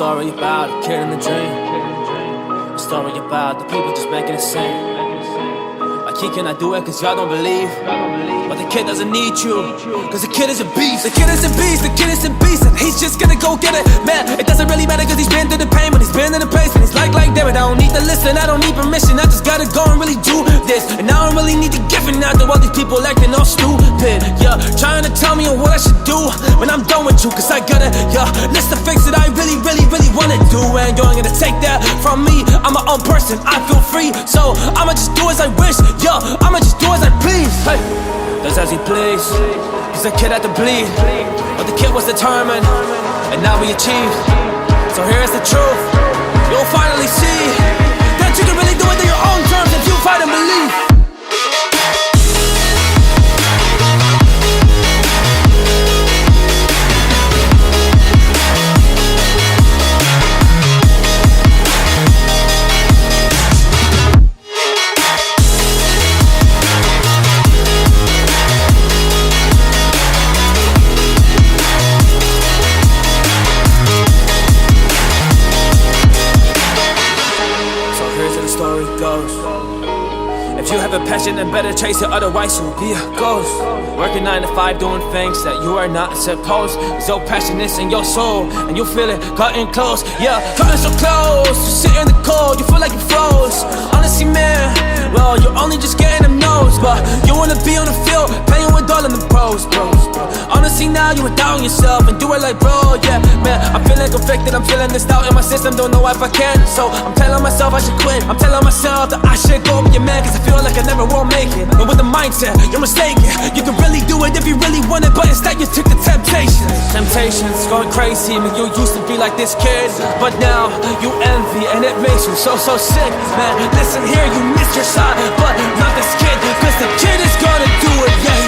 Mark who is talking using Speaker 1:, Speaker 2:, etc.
Speaker 1: story about a kid in a dream. A story about the people just making it sing. Like he cannot do it cause y'all don't believe. But the kid doesn't need you, cause the kid is a beast. The kid is a beast, the kid is a beast, and he's just gonna go get it. Man, it doesn't really matter cause he's been through the pain. When he's been in the place and he's like David, I don't need to listen, I don't need permission, I just gotta go and really do this. And I don't really need to give it now to all these people acting all stupid. Yeah, trying to tell me what I should do when I'm done with you. Cause I gotta, list the things that I really wanna do. And you ain't gonna take that from me, I'm my own person, I feel free. So I'ma just do as I wish, I'ma just do as I please. Hey, does as he please. Cause the kid had to bleed, but the kid was determined, and now we achieved. So here's the truth, you'll finally see that you can really do it on your own terms if you fight and believe. Story goes, if you have a passion then better chase it, otherwise you'll be a ghost. Working 9 to 5 doing things that you are not supposed. So passionate in your soul and you feel it cutting close. Yeah, cutting so close, you sit in the cold, you feel like you froze. Honestly man, well you're only just getting them no's. But you wanna be on the field, playing with all of the pros. Honestly now you would down yourself and do it like bro, yeah. Man, I'm feeling conflicted, I'm feeling this doubt in my system, don't know if I can. So I'm telling myself I should quit, I'm telling myself that I should go be a man. Cause I feel like I never will make it. But with the mindset, you're mistaken. You can really do it if you really want it, but instead you took the temptations. Temptations, going crazy, I mean you used to be like this kid, but now you envy and it makes you so sick. Man, listen here, you missed your shot, but not this kid. Cause the kid is gonna do it, yeah.